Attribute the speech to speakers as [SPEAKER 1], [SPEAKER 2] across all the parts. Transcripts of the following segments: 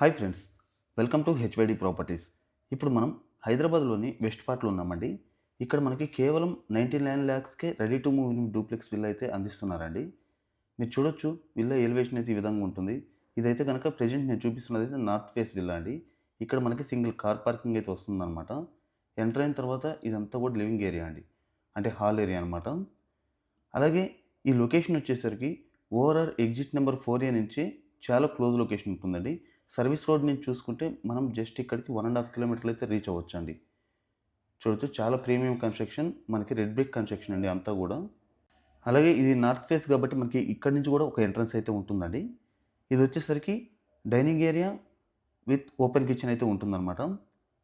[SPEAKER 1] Hi friends, welcome to HYD properties. ఇప్పుడు మనం హైదరాబాద్లోని వెస్ట్ పార్ట్లో ఉన్నామండి. ఇక్కడ మనకి కేవలం 99 ల్యాక్స్కే ready to move in duplex villa అయితే అందిస్తున్నారండి. మీరు చూడొచ్చు, విల్లా ఎలివేషన్ అయితే ఈ విధంగా ఉంటుంది. ఇదైతే కనుక ప్రెజెంట్ నేను చూపిస్తున్నది అయితే నార్త్ ఫేస్ విల్లా అండి. ఇక్కడ మనకి సింగిల్ కార్ పార్కింగ్ అయితే వస్తుందన్నమాట. ఎంటర్ అయిన తర్వాత ఇదంతా కూడా లివింగ్ ఏరియా అండి, అంటే హాల్ ఏరియా అనమాట. అలాగే ఈ లొకేషన్ వచ్చేసరికి ఓఆర్ఆర్ ఎగ్జిట్ నెంబర్ 4A నుంచి చాలా క్లోజ్ లొకేషన్ ఉంటుందండి. సర్వీస్ రోడ్ నుంచి చూసుకుంటే మనం జస్ట్ ఇక్కడికి 1.5 కిలోమీటర్లు అయితే రీచ్ అవ్వచ్చండి. చూడొచ్చు, చాలా ప్రీమియం కన్స్ట్రక్షన్, మనకి రెడ్ బ్రిక్ కన్స్ట్రక్షన్ అండి అంతా కూడా. అలాగే ఇది నార్త్ ఫేస్ కాబట్టి మనకి ఇక్కడి నుంచి కూడా ఒక ఎంట్రన్స్ అయితే ఉంటుందండి. ఇది వచ్చేసరికి dining area with open kitchen అయితే ఉంటుందన్నమాట.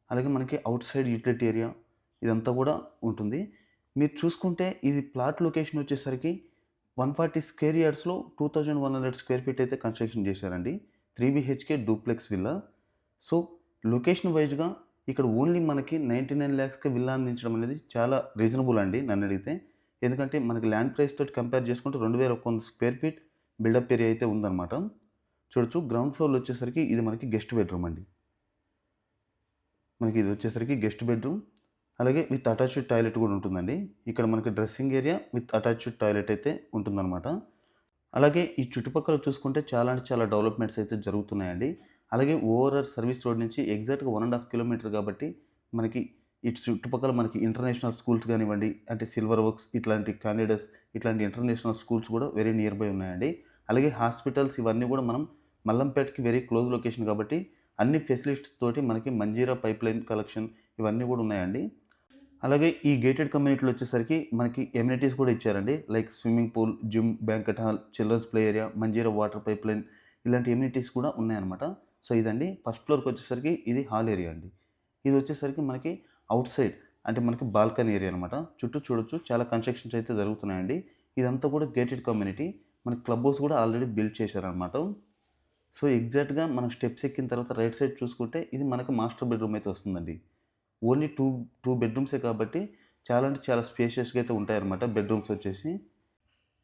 [SPEAKER 1] అలాగే మనకి అవుట్ సైడ్ యూటిలిటీ ఏరియా ఇదంతా కూడా ఉంటుంది. మీరు చూసుకుంటే ఇది ప్లాట్ లొకేషన్ వచ్చేసరికి 140 స్క్వేర్ యార్డ్స్లో 2100 స్క్వేర్ ఫీట్ అయితే కన్స్ట్రక్షన్ చేశారండి. 3 BHK duplex villa. So location వైజ్గా ఇక్కడ ఓన్లీ మనకి 99 ల్యాక్స్కే విల్లా అందించడం అనేది చాలా రీజనబుల్ అండి నన్ను అడిగితే. ఎందుకంటే మనకి ల్యాండ్ ప్రైస్ తోటి కంపేర్ చేసుకుంటే 2100 స్క్వేర్ ఫీట్ బిల్డప్ ఏరియా అయితే ఉందన్నమాట. చూడొచ్చు, గ్రౌండ్ ఫ్లోర్లో వచ్చేసరికి ఇది మనకి గెస్ట్ బెడ్రూమ్ అండి. మనకి ఇది వచ్చేసరికి గెస్ట్ బెడ్రూమ్, అలాగే విత్ అటాచ్డ్ టాయిలెట్ కూడా ఉంటుందండి. ఇక్కడ మనకి dressing area with attached toilet అయితే ఉంటుందన్నమాట. అలాగే ఈ చుట్టుపక్కల చూసుకుంటే చాలా అంటే చాలా డెవలప్మెంట్స్ అయితే జరుగుతున్నాయండి. అలాగే ఓవరాల్ సర్వీస్ రోడ్ నుంచి ఎగ్జాక్ట్‌గా 1½ కిలోమీటర్ కాబట్టి మనకి ఇటు చుట్టుపక్కల మనకి ఇంటర్నేషనల్ స్కూల్స్ కానివ్వండి, అంటే సిల్వర్ వర్క్స్ ఇట్లాంటి క్యాండిడేట్స్ ఇట్లాంటి ఇంటర్నేషనల్ స్కూల్స్ కూడా వెరీ నియర్ బై ఉన్నాయండి. అలాగే హాస్పిటల్స్ ఇవన్నీ కూడా మనం మల్లంపేటకి వెరీ క్లోజ్ లొకేషన్ కాబట్టి అన్ని ఫెసిలిటీస్ తోటి మనకి మంజీరా పైప్‌లైన్ కలెక్షన్ ఇవన్నీ కూడా ఉన్నాయండి. అలాగే ఈ గేటెడ్ కమ్యూనిటీలో వచ్చేసరికి మనకి ఎమ్యూనిటీస్ కూడా ఇచ్చారండి. Like swimming pool, gym, banquet hall, children's play area, Manjira water pipe line ఇలాంటి ఎమ్యూనిటీస్ కూడా ఉన్నాయన్నమాట. సో ఇదండి ఫస్ట్ ఫ్లోర్‌కి వచ్చేసరికి ఇది హాల్ ఏరియా అండి. ఇది వచ్చేసరికి మనకి అవుట్ సైడ్, అంటే మనకి బాల్కనీ ఏరియా అనమాట. చుట్టూ చూడొచ్చు, చాలా కన్స్ట్రక్షన్స్ అయితే జరుగుతున్నాయండి. ఇదంతా కూడా గేటెడ్ కమ్యూనిటీ. మనకి క్లబ్ హౌస్ కూడా ఆల్రెడీ బిల్డ్ చేశారనమాట. సో ఎగ్జాక్ట్‌గా మనం స్టెప్స్ ఎక్కిన తర్వాత రైట్ సైడ్ చూసుకుంటే ఇది మనకి మాస్టర్ బెడ్రూమ్ అయితే వస్తుందండి. ఓన్లీ 2 బెడ్‌రూమ్సే కాబట్టి చాలా అంటే చాలా స్పేషియస్‌గా అయితే ఉంటాయన్నమాట బెడ్‌రూమ్స్ వచ్చేసి.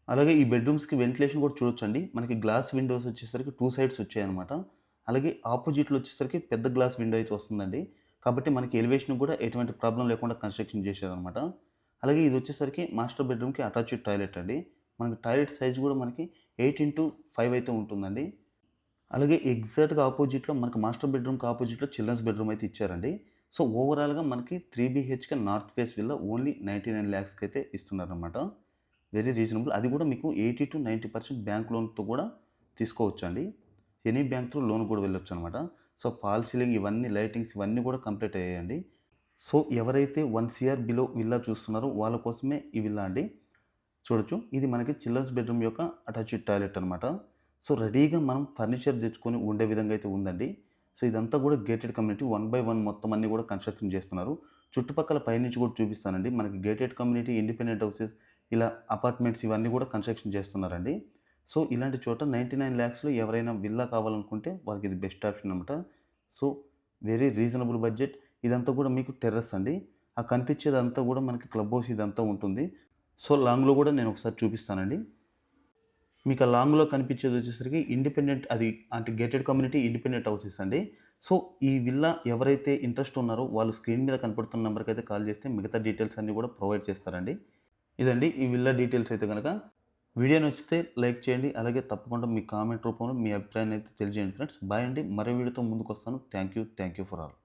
[SPEAKER 1] అలాగే ఈ బెడ్‌రూమ్స్‌కి వెంటిలేషన్ కూడా చూడొచ్చండి. మనకి గ్లాస్ విండోస్ వచ్చేసరికి 2 సైడ్స్ వచ్చాయన్నమాట. అలాగే ఆపోజిట్‌లో వచ్చేసరికి పెద్ద గ్లాస్ విండో అయితే వస్తుందండి. కాబట్టి మనకి ఎలివేషన్‌కి కూడా ఎటువంటి ప్రాబ్లమ్ లేకుండా కన్స్ట్రక్షన్ చేశారన్నమాట. అలాగే ఇది వచ్చేసరికి మాస్టర్ బెడ్‌రూమ్‌కి అటాచ్డ్ టాయిలెట్ అండి. మనకి టాయిలెట్ సైజ్ కూడా మనకి 8x5 అయితే ఉంటుందండి. అలాగే ఎగ్జాక్ట్‌గా ఆపోజిట్‌లో మనకి మాస్టర్ బెడ్‌రూమ్‌కి ఆపోజిట్‌లో చిల్డ్రన్స్ బెడ్‌రూమ్ అయితే ఇచ్చారండి. సో, ఓవరాల్‌గా మనకి 3 BHK north face villa only 99 ల్యాక్స్‌కి అయితే ఇస్తున్నారనమాట. Very reasonable. అది కూడా మీకు 80-90% బ్యాంక్ లోన్‌తో కూడా తీసుకోవచ్చండి. ఎనీ బ్యాంక్ త్రూ లోన్ కూడా వెళ్ళొచ్చనమాట. సో, ఫాల్ సీలింగ్ ఇవన్నీ లైటింగ్స్ ఇవన్నీ కూడా కంప్లీట్ అయ్యాయండి. సో, ఎవరైతే 1 CR బిలో విల్లా చూస్తున్నారో వాళ్ళ కోసమే ఈ విల్లా అండి. చూడొచ్చు, ఇది మనకి చిల్డ్రన్స్ బెడ్రూమ్ యొక్క అటాచ్డ్ టాయిలెట్ అనమాట. సో రెడీగా మనం ఫర్నిచర్ తెచ్చుకొని ఉండే విధంగా అయితే ఉందండి. సో ఇదంతా కూడా గేటెడ్ కమ్యూనిటీ 1 బై 1 మొత్తం అన్నీ కూడా కన్స్ట్రక్షన్ చేస్తున్నారు. చుట్టుపక్కల పైనుంచి కూడా చూపిస్తానండి. మనకి గేటెడ్ కమ్యూనిటీ, ఇండిపెండెంట్ హౌసెస్, ఇలా అపార్ట్మెంట్స్ ఇవన్నీ కూడా కన్స్ట్రక్షన్ చేస్తున్నారండి. సో ఇలాంటి చోట 99 ల్యాక్స్‌లో ఎవరైనా విల్లా కావాలనుకుంటే వాళ్ళకి ఇది బెస్ట్ ఆప్షన్ అనమాట. So very reasonable budget. ఇదంతా కూడా మీకు టెర్రస్ అండి. ఆ కనిపించేదంతా కూడా మనకి క్లబ్ హౌస్ ఇదంతా ఉంటుంది. సో లాంగ్‌లో కూడా నేను ఒకసారి చూపిస్తానండి. మీకు ఆ లాంగ్‌లో కనిపించేది వచ్చేసరికి ఇండిపెండెంట్, అది అంటే గేటెడ్ కమ్యూనిటీ ఇండిపెండెంట్ హౌసెస్ అండి. సో ఈ విల్లా ఎవరైతే ఇంట్రెస్ట్ ఉన్నారో వాళ్ళు స్క్రీన్ మీద కనపడుతున్న నంబర్‌కి అయితే కాల్ చేస్తే మిగతా డీటెయిల్స్ అన్నీ కూడా ప్రొవైడ్ చేస్తారండి. ఇదండి ఈ విల్లా డీటెయిల్స్ అయితే గనక. వీడియో నచ్చితే లైక్ చేయండి. అలాగే తప్పకుండా మీ కామెంట్ రూపంలో మీ అభిప్రాయాన్ని అయితే తెలియజేయండి ఫ్రెండ్స్. బాయ్ అండి. మరో వీడియోతో ముందుకొస్తాను. Thank you for all.